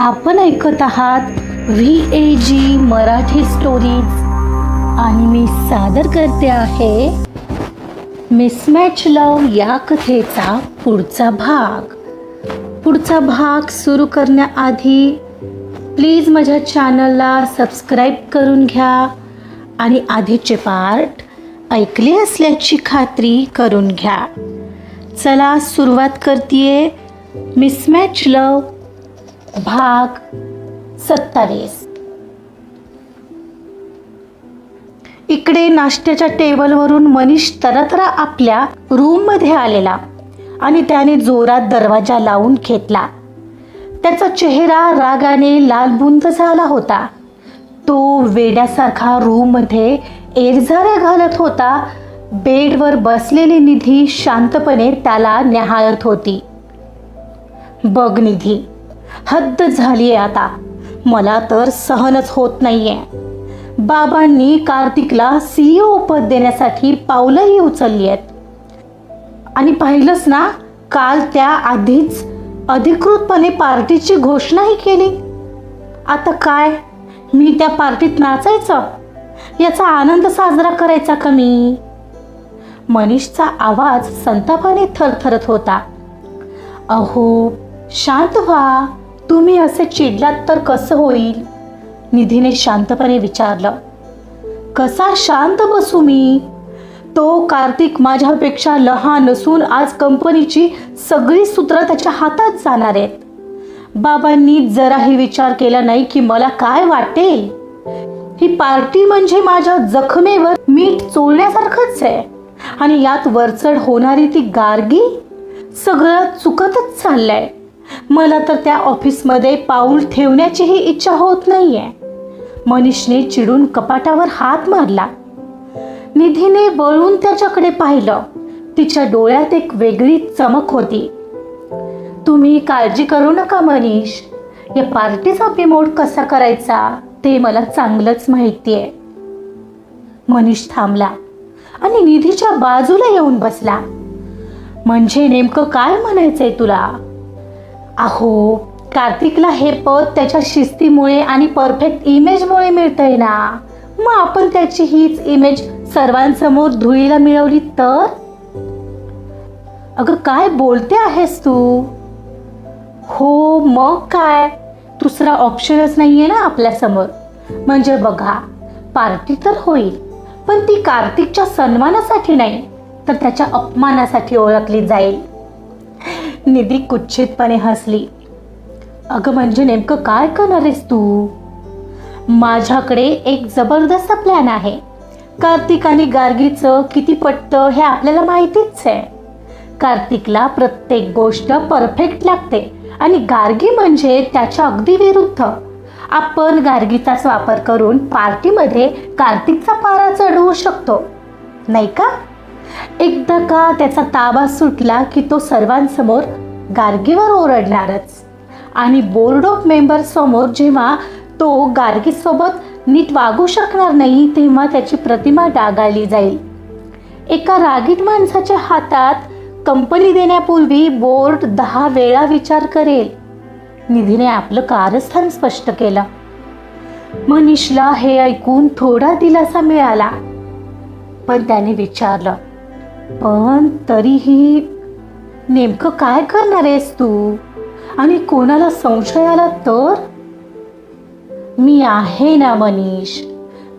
आपण ऐकत आहात VAG मराठी स्टोरीज आणि मी सादर करते आहे मिसमॅच लव या कथेचा पुढचा भाग सुरू करण्याआधी प्लीज माझ्या चॅनलला सबस्क्राईब करून घ्या आणि आधीचे पार्ट ऐकले असल्याची खात्री करून घ्या. चला सुरुवात करतेय मिसमॅच लव भाग 27. इकडे नाश्त्याच्या टेबलवरून मनीष तरतरा आपल्या रूममध्ये आलेला आणि त्याने जोरात दरवाजा लावून घेतला. त्याचा चेहरा रागाने लालबुंद झाला होता. तो वेड्यासारखा रूममध्ये एरझाऱ्या घालत होता. बेडवर बसलेली निधी शांतपणे त्याला न्याहाळत होती. बघ निधी, हद्द झालीये आता. मला तर सहनच होत नाहीये. बाबांनी कार्तिकला CEO पद देण्यासाठी पावलंही उचलली आहेत. आणि पाहिलंच ना, काल त्या आधीच अधिकृतपणे पार्टीची घोषणाही केली. आता काय, मी त्या पार्टीत नाचायचं? याचा आनंद साजरा करायचा का मी? मनीषचा आवाज संतापाने थरथरत होता. अहो शांत व्हा, तुम्ही असे चिडलात तर कसं होईल? निधीने शांतपणे विचारलं. कसा शांत बसू मी? तो कार्तिक माझ्यापेक्षा लहान असून आज कंपनीची सगळी सूत्र त्याच्या हातात जाणार आहेत. बाबांनी जराही विचार केला नाही की मला काय वाटेल. ही पार्टी म्हणजे माझ्या जखमेवर मीठ चोळण्यासारखंच आहे. आणि यात वरचढ होणारी ती गार्गी, सगळं चुकतच चाललंय. मला तर त्या ऑफिसमध्ये पाऊल ठेवण्याचीही इच्छा होत नाहीये. मनीषने चिडून कपाटावर हात मारला. निधीने वळून त्याच्याकडे पाहिलं. तिच्या डोळ्यात एक वेगळी चमक होती. तुम्ही काळजी करू नका मनीष, या पार्टीचा बिमोड कसा करायचा ते मला चांगलंच माहितीये. मनीष थांबला आणि निधीच्या बाजूला येऊन बसला. म्हणजे नेमकं काय म्हणायचंय तुला? अहो, कार्तिकला हे पद त्याच्या शिस्तीमुळे आणि परफेक्ट इमेजमुळे मिळतंय ना. मग आपण त्याची हीच इमेज सर्वांसमोर धुळीला मिळवली तर? अगं काय बोलते आहेस तू? हो मग काय, दुसरा ऑप्शनच नाहीये ना आपल्यासमोर. म्हणजे बघा, पार्टी तर होईल, पण ती कार्तिकच्या सन्मानासाठी नाही तर त्याच्या अपमानासाठी ओळखली जाईल. निधी कुत्सितपणे हसली. अगं म्हणजे नेमकं काय करणार आहेस तू? माझ्याकडे एक जबरदस्त प्लॅन आहे. कार्तिक आणि गार्गीचं किती पटतं हे आपल्याला माहितीच आहे. कार्तिकला प्रत्येक गोष्ट परफेक्ट लागते आणि गार्गी म्हणजे त्याच्या अगदी विरुद्ध. आपण गार्गीचाच वापर करून पार्टीमध्ये कार्तिकचा पारा चढवू शकतो, नाही का? एकदा का त्याचा ताबा सुटला की तो सर्वांसमोर गार्गीवर ओरडणारच. आणि बोर्ड ऑफ मेंबर समोर जेव्हा तो गार्गीसोबत नीट वागू शकणार नाही तेव्हा त्याची प्रतिमा डागाळली जाईल. एका रागीट माणसाच्या हातात कंपनी देण्यापूर्वी बोर्ड 10 वेळा विचार करेल. निधीने आपलं कारस्थान स्पष्ट केलं. मनीषला हे ऐकून थोडा दिलासा मिळाला, पण त्याने विचारलं, पण तरीही नेमकं काय करणार आहेस तू? आणि कोणाला संशय आला तर? मी आहे ना मनीष,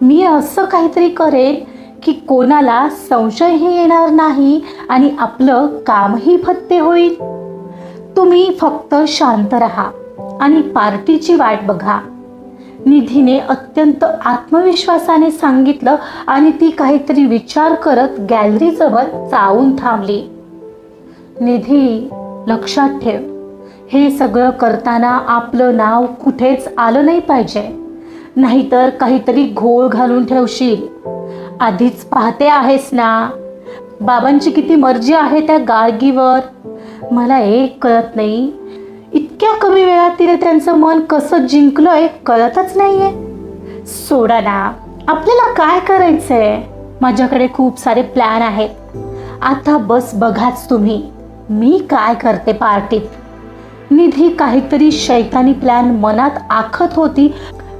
मी असं काहीतरी करेन की कोणाला संशयही येणार नाही आणि आपलं कामही फत्ते होईल. तुम्ही फक्त शांत राहा आणि पार्टीची वाट बघा. निधीने अत्यंत आत्मविश्वासाने सांगितलं आणि ती काहीतरी विचार करत गॅलरीजवळ चावून थांबली. निधी, लक्षात ठेव, हे सगळं करताना आपलं नाव कुठेच आलं नाही पाहिजे, नाहीतर काहीतरी घोळ घालून ठेवशील. आधीच पाहते आहेस ना, बाबांची किती मर्जी आहे त्या गार्गीवर. मला एक कळत नाही, इतक्या कमी वेळात तिने त्यांचं मन कसं जिंकलंय कळतच नाहीये. सोडा ना, आपल्याला काय करायचंय? माझ्याकडे खूप सारे प्लॅन आहेत. आता बस बघाच तुम्ही मी काय करते पार्टीत. निधी काहीतरी शैतानी प्लॅन मनात आखत होती,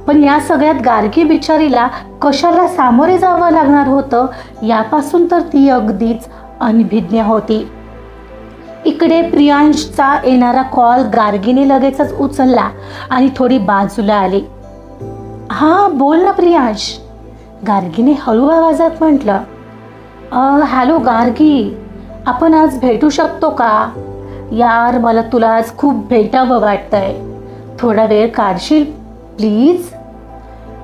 पण या सगळ्यात गार्गी बिचारीला कशाला सामोरे जावं लागणार होतं यापासून तर ती अगदीच अनभिज्ञ होती. इकडे प्रियांशचा येणारा कॉल गार्गीने लगेचच उचलला आणि थोडी बाजूला आली. हां बोल ना प्रियांश, गार्गीने हळू आवाजात म्हटलं. हॅलो गार्गी, आपण आज भेटू शकतो का? यार मला तुला आज खूप भेटावं वाटतंय, थोडा वेळ काढशील प्लीज?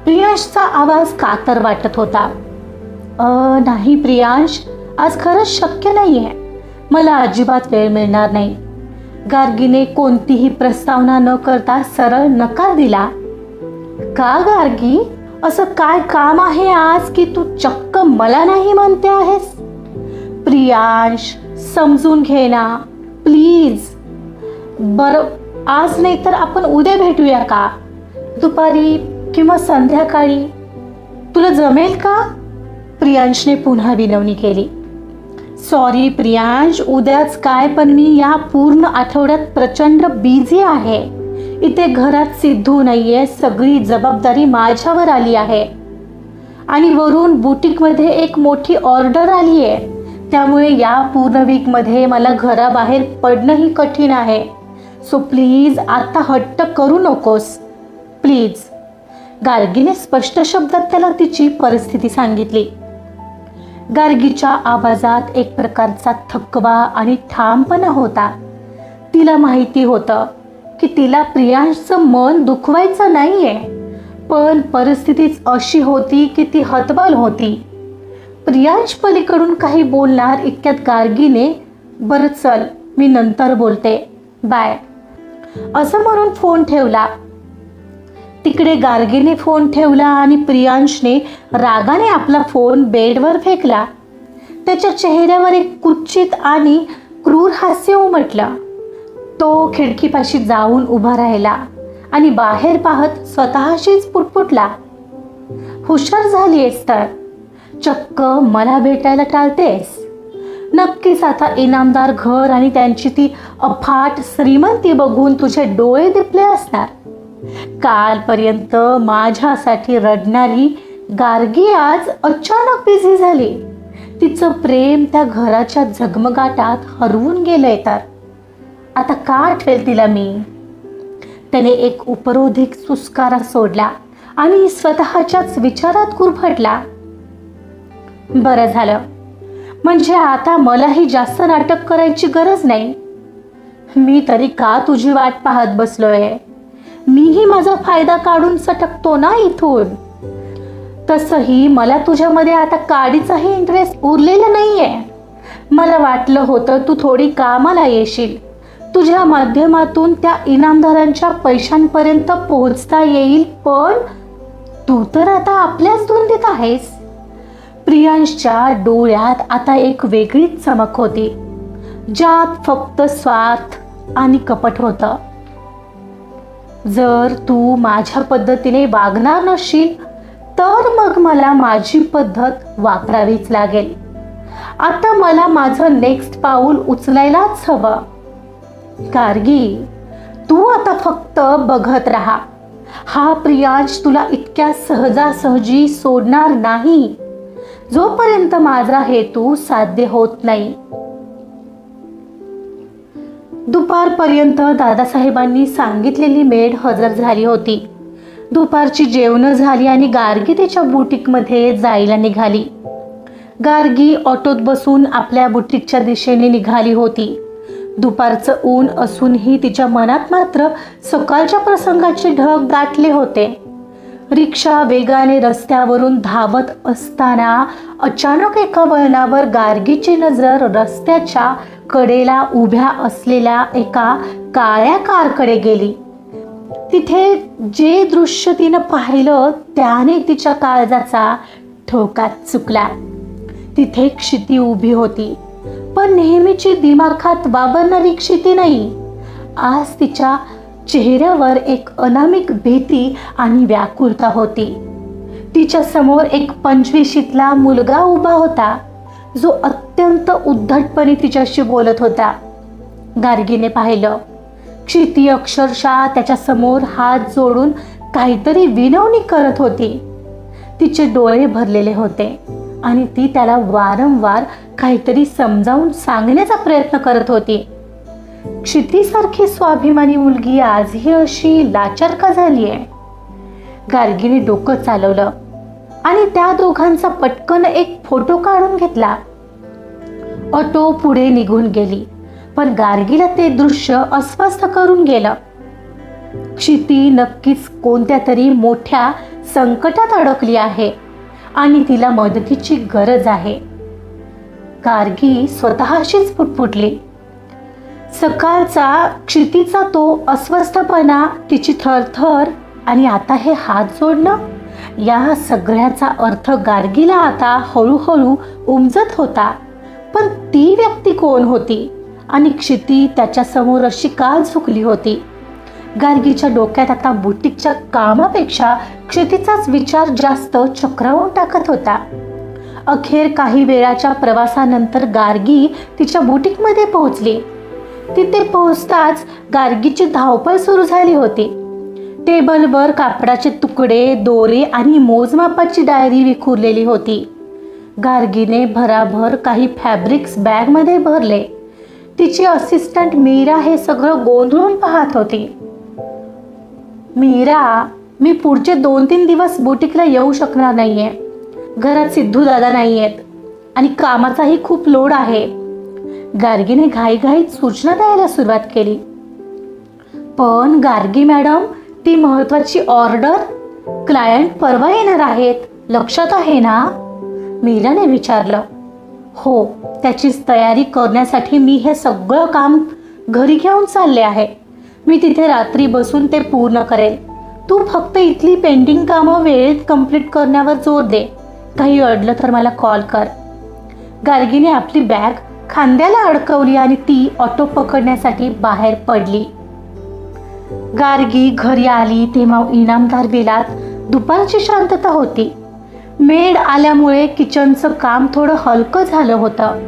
प्रियांशचा आवाज कातर वाटत होता. नाही प्रियांश, आज खरंच शक्य नाही आहे, मला अजिबात वेळ मिळणार नाही. गार्गीने कोणतीही प्रस्तावना न करता सरळ नकार दिला. का गार्गी, असं काय काम आहे आज की तू चक्क मला नाही म्हणते आहेस? प्रियांश समजून घे ना प्लीज. बरं आज नाही तर आपण उद्या भेटूया का, दुपारी किंवा संध्याकाळी, तुला जमेल का? प्रियांशने पुन्हा विनवणी केली. सॉरी प्रियांश, उद्याच काय, पण मी या पूर्ण आठवड्यात प्रचंड बिझी आहे. इथे घरात सिद्धू नाहीये, सगळी जबाबदारी माझ्यावर आली आहे आणि वरून बुटीकमध्ये एक मोठी ऑर्डर आली आहे, त्यामुळे या पूर्ण वीकमध्ये मला घराबाहेर पडणंही कठीण आहे. सो प्लीज आता हट्ट करू नकोस प्लीज. गार्गीने स्पष्ट शब्दात त्याला तिची परिस्थिती सांगितली. गार्गीच्या आवाजात एक प्रकारचा थकवा आणि ठामपणा होता. तिला माहिती होतं की तिला प्रियांशचं मन दुखवायचं नाहीये, पण परिस्थितीच अशी होती की ती हतबल होती. प्रियांश पलीकडून काही बोलणार इतक्यात गार्गीने बरं चल मी नंतर बोलते बाय असं म्हणून फोन ठेवला. तिकडे गार्गीने फोन ठेवला आणि प्रियांशने रागाने आपला फोन बेडवर फेकला. त्याच्या चेहऱ्यावर एक कुचित आणि क्रूर हास्य उमटलं. तो खिडकीपाशी जाऊन उभा राहिला आणि बाहेर पाहत स्वतःशीच पुटपुटला. हुशार झालीयस तर, चक्क मला भेटायला टाळतेस. नक्कीच आता इनामदार घर आणि त्यांची ती अफाट श्रीमंती बघून तुझे डोळे दिपले असणार. कालपर्यंत माझ्यासाठी रडणारी गार्गी आज अचानक बिझी झाली. तिचं प्रेम त्या घराच्या झगमगाटात हरवून गेलंय, तर आता का आठवेल तिला मी? त्याने एक उपरोधिक सुस्कारा सोडला आणि स्वतःच्याच विचारात गुरफटला. बरं झालं, म्हणजे आता मलाही जास्त नाटक करायची गरज नाही. मी तरी का तुझी वाट पाहत बसलोय? मीही माझा फायदा काढून सटकतो ना इथून. तसंही मला तुझ्यामध्ये आता काडीचाही इंटरेस्ट उरलेला नाहीये. मला वाटलं होतं तू थोडी कामाला येशील, तुझ्या माध्यमातून त्या इनामदारांच्या पैशांपर्यंत पोहोचता येईल, पण तू तर आता आपल्याच धुंदीत आहेस. प्रियांशच्या डोळ्यात आता एक वेगळीच चमक होती, ज्यात फक्त स्वार्थ आणि कपट होतं. जर तू माझ्या पद्धतीने वागणार नसशील तर मग मला माझी पद्धत वापरावीच लागेल. आता मला माझं नेक्स्ट पाऊल उचलायलाच हवं. गार्गी, तू आता फक्त बघत राहा. हा प्रियांश तुला इतक्या सहजासहजी सोडणार नाही, जोपर्यंत माझा हेतू साध्य होत नाही. दुपारपर्यंत दादासाहेबांनी सांगितलेली मेड हजर झाली होती. दुपारची जेवणं झाली आणि गार्गी तिच्या बुटीकमध्ये जायला निघाली. गार्गी ऑटोत बसून आपल्या बुटीकच्या दिशेने निघाली होती. दुपारचं ऊन असूनही तिच्या मनात मात्र सकाळच्या प्रसंगाचे ढग दाटले होते. रिक्षा वेगाने रस्त्यावरून धावत असताना अचानक एका वळणावर गार्गीची नजर रस्त्याच्या कडेला उभ्या असलेल्या एका काळ्या कारकडे गेली. तिथे जे दृश्य तिनं पाहिलं त्याने तिच्या काळजाचा ठोका चुकला. तिथे क्षिती उभी होती, पण नेहमीची दिमाखात वावरणारी क्षिती नाही. आज तिच्या चेहऱ्यावर एक अनामिक भीती आणि व्याकुलता होती. तिच्या समोर एक 25शीतला मुलगा उभा होता, जो अत्यंत उद्धटपणे तिच्याशी बोलत होता. गार्गीने पाहिलं. क्षिती अक्षरशः त्याच्या समोर हात जोडून काहीतरी विनवणी करत होती. तिचे डोळे भरलेले होते आणि ती त्याला वारंवार काहीतरी समजावून सांगण्याचा प्रयत्न करत होती. क्षितीसारखी स्वाभिमानी मुलगी आजही अशी लाचार का झालीये? गार्गीने डोकं चालवलं आणि त्या दोघांचा पटकन एक फोटो काढून घेतला. ऑटो पुढे निघून गेली, पण गार्गीला ते दृश्य अस्वस्थ करून गेलं. क्षिती नक्कीच कोणत्या तरी मोठ्या संकटात अडकली आहे आणि तिला मदतीची गरज आहे. गार्गी स्वतःशीच पुटपुटली. सकाळचा क्षितीचा तो अस्वस्थपणा, तिची थरथर आणि आता हे हात जोडणं, या सगळ्याचा अर्थ गार्गीला आता हळूहळू उमजत होता. पण ती व्यक्ती कोण होती आणि क्षिती त्याच्यासमोर अशी का झुकली होती? गार्गीच्या डोक्यात आता बुटीकच्या कामापेक्षा क्षितीचाच विचार जास्त चक्रावून टाकत होता. अखेर काही वेळाच्या प्रवासानंतर गार्गी तिच्या बुटीकमध्ये पोहोचली. तिथे पोहोचताच गार्गीची धावपळ सुरू झाली होती. टेबलवर कापडाचे तुकडे, दोरे आणि मोजमापाची डायरी विखुरलेली होती. गार्गीने भराभर काही फॅब्रिक्स बॅगमध्ये भरले. तिची असिस्टंट मीरा हे सगळं गोंधळून पाहत होती. मीरा, मी पुढचे 2-3 दिवस बुटीकला येऊ शकणार नाहीये. घरात सिद्धू दादा नाही आहेत आणि कामाचाही खूप लोड आहे. गार्गीने घाईघाईत सूचना द्यायला सुरुवात केली. पण गार्गी मॅडम, ती महत्वाची ऑर्डर, क्लायंट परवा येणार आहेत, लक्षात आहे ना? मीराने विचारलं. हो, त्याचीच तयारी करण्यासाठी मी हे सगळं काम घरी घेऊन चालले आहे. मी तिथे रात्री बसून ते पूर्ण करेल. तू फक्त इथली पेंडिंग कामं वेळेत कंप्लीट करण्यावर जोर दे. काही अडलं तर मला कॉल कर. गार्गीने आपली बॅग खांद्याला अडकवली आणि ती ऑटो पकडण्यासाठी बाहेर पडली. गार्गी घरी आली तेव्हा इनामदार विलात दुपारची शांतता होती. मेड आल्यामुळे किचनचं काम थोडं हलकं झालं होतं.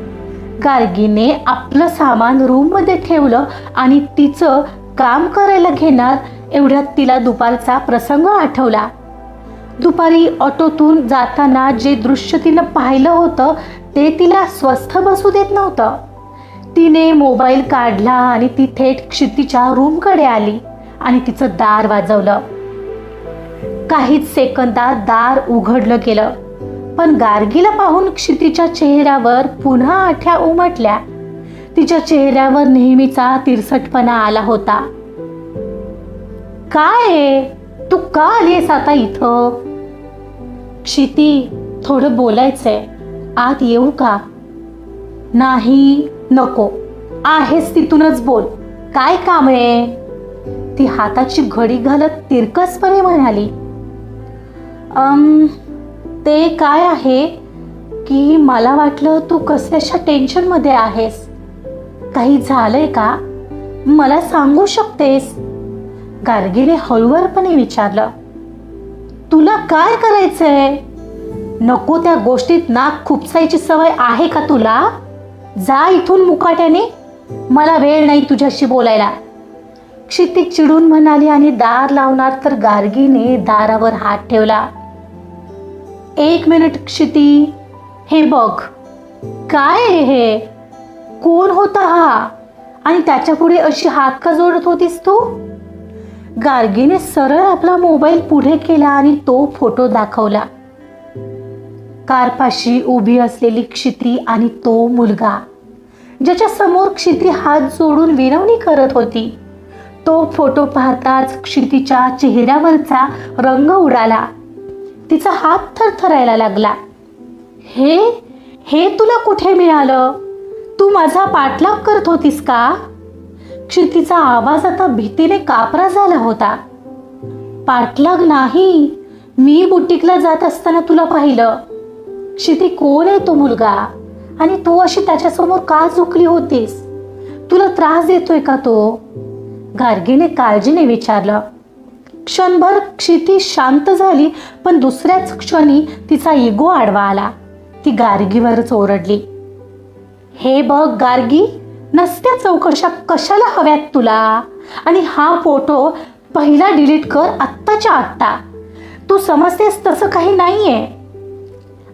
गार्गीने आपलं सामान रूममध्ये ठेवलं आणि तिचं काम करायला घेणार एवढ्यात तिला दुपारचा प्रसंग आठवला. दुपारी ऑटोतून जाताना जे दृश्य तिनं पाहिलं होतं ते तिला स्वस्थ बसू देत नव्हतं. तिने मोबाईल काढला आणि ती थेट क्षितीच्या रूमकडे आली आणि तिचं दार वाजवलं. काहीच सेकंदात दार उघडलं गेलं, पण गार्गीला पाहून क्षितीच्या चेहऱ्यावर पुन्हा आठ्या उमटल्या. तिच्या चेहऱ्यावर नेहमीचा तिरसटपणा आला होता. काय, तू का आलीस आता इथं? क्षिती, थोडं बोलायचंय, आत येऊ का? नाही, नको, आहेस तिथूनच बोल, काय काम आहे? ती हाताची घडी घालत तिरकसपणे म्हणाली. ते काय आहे की मला वाटलं तू कसल्याशा टेन्शनमध्ये आहेस. काही झालंय का? मला सांगू शकतेस? गार्गीने हळुवारपणे विचारलं. तुला काय करायचंय? नको त्या गोष्टीत नाक खुपसायची सवय आहे का तुला? जा इथून मुकाट्याने, मला वेळ नाही तुझ्याशी बोलायला. क्षिती चिडून म्हणाली आणि दार लावणार तर गार्गीने दारावर हात ठेवला. 1 मिनिट क्षिती, हे बघ. काय हे? कोण होता हा आणि त्याच्या पुढे अशी हात का जोडत होतीस तू? गार्गीने सरळ आपला मोबाईल पुढे केला आणि तो फोटो दाखवला. कारपाशी उभी असलेली क्षिती आणि तो मुलगा ज्याच्या समोर क्षिती हात जोडून विनवणी करत होती. तो फोटो पाहताच क्षितीच्या चेहऱ्यावरचा रंग उडाला. तिचा हात थरथरायला लागला. हे तुला कुठे मिळालं? तू माझा पाठलाग करत होतीस का? क्षितीचा आवाज आता भीतीने कापरा झाला होता. पाठलाग नाही, मी बुटीकला जात असताना तुला पाहिलं. क्षिती, कोण आहे तो मुलगा आणि तू अशी त्याच्यासमोर का झुकली होतीस? तुला त्रास देतोय का तो? गार्गीने काळजीने विचारलं. क्षणभर क्षिती शांत झाली, पण दुसऱ्याच क्षणी तिचा इगो आडवा आला. ती गार्गीवरच ओरडली. हे बघ गार्गी, नसत्या चौकशा कशाला हव्यात तुला? आणि हा फोटो पहिला डिलीट कर आत्ताच्या आत्ता. तू समजतेस तसं काही नाही आहे.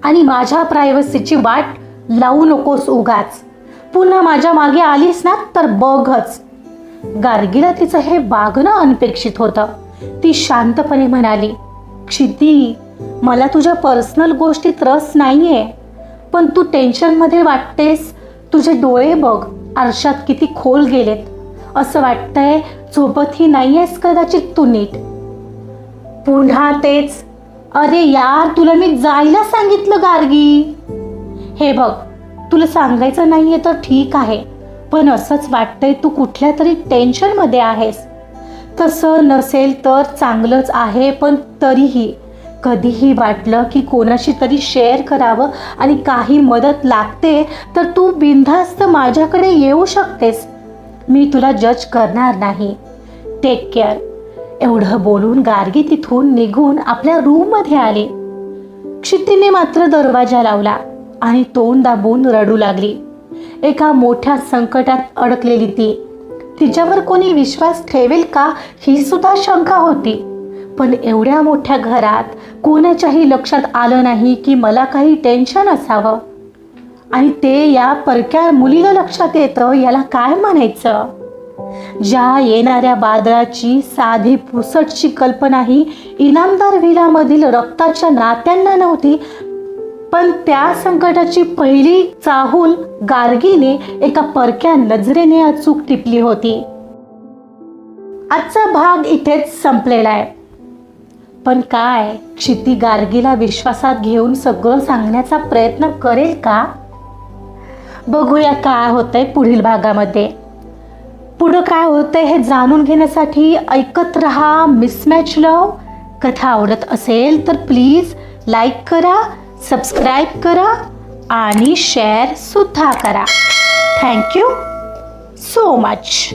आणि माझ्या प्रायव्हसीची वाट लावू नकोस उगाच. पुन्हा माझ्या मागे आलीस ना तर बघच. गार्गीला तिचं हे वागणं अनपेक्षित होतं. ती शांतपणे म्हणाली, क्षिती, मला तुझ्या पर्सनल गोष्टीत रस नाहीये, पण तू टेन्शनमध्ये वाटतेस. तुझे डोळे बघ, आरशात किती खोल गेलेत. असं वाटतंय झोपतही नाहीयेस कदाचित तू नीट. पुन्हा तेच. अरे यार, तुला मी जायला सांगितलं गार्गी. हे बघ, तुला सांगायचं नाहीये तर ठीक आहे, पण असंच वाटतंय तू कुठल्या तरी टेन्शनमध्ये आहेस. तसं नसेल तर चांगलंच आहे, पण तरीही कधीही वाटलं की कोणाशी तरी शेअर करावं आणि काही मदत लागते तर तू बिनधास्त माझ्याकडे येऊ शकतेस. मी तुला जज करणार नाही. Take care. एवढं बोलून गार्गी तिथून निघून आपल्या रूममध्ये आली. क्षितीने मात्र दरवाजा लावला आणि तोंड दाबून रडू लागली. एका मोठ्या संकटात अडकलेली ती. तिच्यावर कोणी विश्वास ठेवेल का ही सुद्धा शंका होती. पण एवढ्या मोठ्या घरात कोणाच्याही लक्षात आलं नाही की मला काही टेन्शन असावं. आणि ते या परक्या मुलीला लक्षात येतं, याला काय म्हणायचं. ज्या येणाऱ्या वादळाची साधी पुसटची कल्पनाही इनामदार व्हिलामधील रक्ताच्या नात्यांना नव्हती, पण त्या संकटाची पहिली चाहूल गार्गीने एका परक्या नजरेने अचूक टिपली होती. आजचा भाग इथेच संपलेला आहे. पण काय क्षिती गार्गीला विश्वासात घेऊन सगळं सांगण्याचा प्रयत्न करेल का? बघूया काय होतंय पुढील भागामध्ये. पुढं काय होतंय हे जाणून घेण्यासाठी ऐकत रहा मिसमॅच लव्ह. कथा आवडत असेल तर प्लीज लाईक करा, सबस्क्राईब करा आणि शेअर सुद्धा करा. Thank you so much.